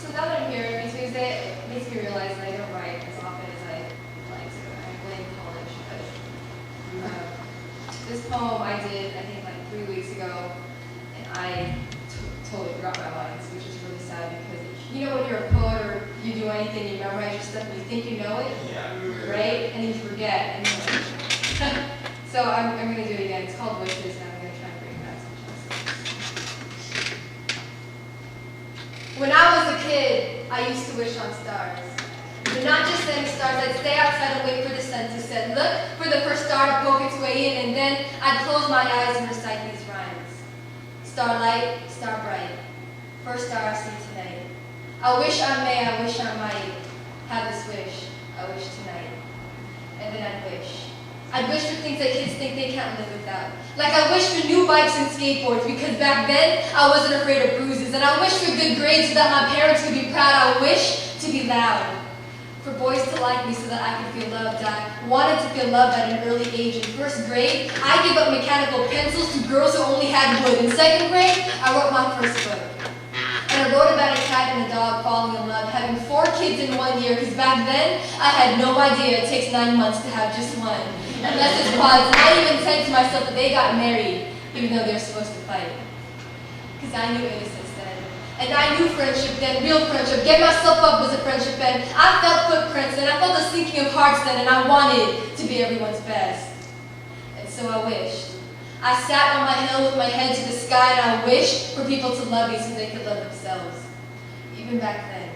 So now that I'm here every Tuesday, it makes me realize that I don't write as often as I like to. I blame college, but this poem I did, I think, like 3 weeks ago, and I totally forgot my lines, which is really sad because you know when you're a poet or you do anything, you memorize your stuff and you think you know it, right? And then you forget. And so I'm going to do it again. It's called Wishes, and I'm going to try and bring it back some justice. When I was a kid, I used to wish on stars. But not just any stars. I'd stay outside and wait for the sun to set. Look for the first star to poke its way in, and then I'd close my eyes and recite these rhymes. Starlight, star bright, first star I see tonight. I wish I may, I wish I might have this wish. I wish tonight. And then I'd wish. I'd wish for things that kids think they can't live without. Like I wish for new bikes and skateboards because back then I wasn't afraid of bruises. And I wish for good grades so that my parents could be proud. I wish to be loud. For boys to like me so that I could feel loved. I wanted to feel loved at an early age. In first grade, I gave up mechanical pencils to girls who only had wood. In second grade, I wrote my first book. And I wrote about a cat and a dog falling in love, having 4 kids in 1 year, because back then, I had no idea it takes 9 months to have just one. Unless it's pods, and I even said to myself that they got married, even though they were supposed to fight. Because I knew innocence then. And I knew friendship then, real friendship. Get myself up was a friendship then. I felt footprints then, I felt the sinking of hearts then, and I wanted to be everyone's best. And so I wished. I sat on my hill with my head to the sky, and I wished for people to love me so they could love themselves. Even back then.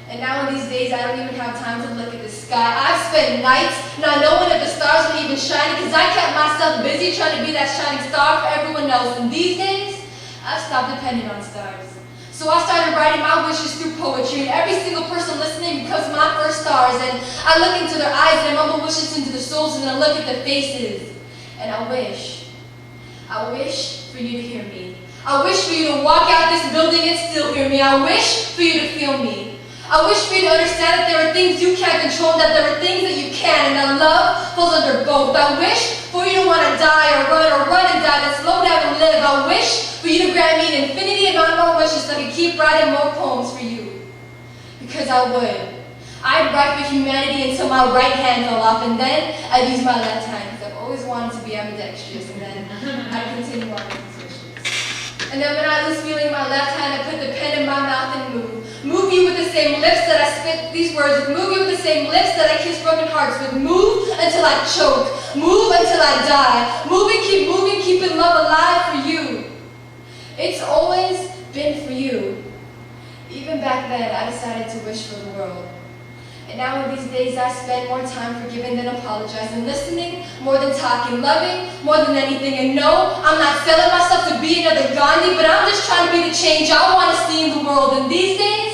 And now in these days, I don't even have time to look at the sky. I've spent nights not knowing if the stars were even shining because I kept myself busy trying to be that shining star for everyone else. And these days, I've stopped depending on stars. So I started writing my wishes through poetry, and every single person listening becomes my first stars. And I look into their eyes, and I mumble wishes into their souls, and I look at their faces. And I wish for you to hear me. I wish for you to walk out this building and still hear me. I wish for you to feel me. I wish for you to understand that there are things you can't control, that there are things that you can, and that love falls under both. I wish for you to want to die or run and die, then slow down and live. I wish for you to grant me an infinity amount more wishes so I could keep writing more poems for you. Because I would. I'd write for humanity until my right hand fell off, and then I'd use my left hand, because I've always wanted to be ambidextrous, and then I'd continue on with these wishes. And then when I lose feeling in my left hand, I put the pen in my mouth and move. Move you with the same lips that I spit these words with. Move you with the same lips that I kiss broken hearts with. Move until I choke. Move until I die. Moving, keeping love alive for you. It's always been for you. Even back then, I decided to wish for the world. And now in these days, I spend more time forgiving than apologizing, listening more than talking, loving more than anything. And no, I'm not selling myself to be another Gandhi, but I'm just trying to be the change I want to see in the world. And these days,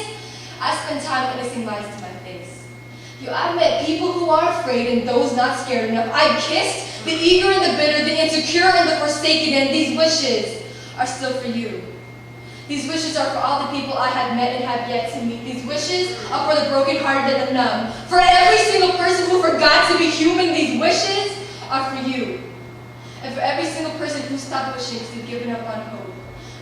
I spend time witnessing lies to my face. I've met people who are afraid and those not scared enough. I've kissed the eager and the bitter, the insecure and the forsaken, and these wishes are still for you. These wishes are for all the people I have met and have yet to meet. These wishes are for the brokenhearted and the numb. For every single person who forgot to be human, these wishes are for you. And for every single person who stopped wishing because they've given up on hope.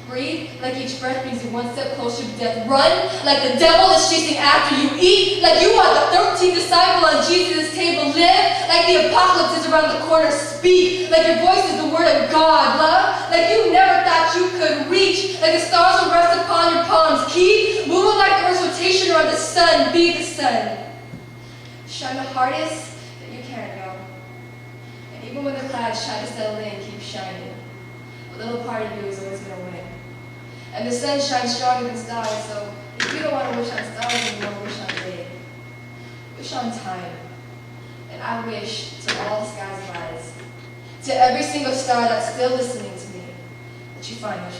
Breathe like each breath brings you one step closer to death. Run like the devil is chasing after you. Eat like you are the 13th disciple on Jesus' table. Live like the apocalypse is around the corner. Speak like your voice is the word of God. Love like you never thought you could reach. Like the stars will rest upon your palms. Keep moving like the earth's rotation around the sun. Be the sun. Shine the hardest that you can go. And even when the clouds try to settle in, keep shining. A little part of you is always going to win. And the sun shines stronger than stars, so if you don't want to wish on stars, then you want to wish on day. Wish on time. And I wish to all the skies of eyes, to every single star that's still listening to me, that you find your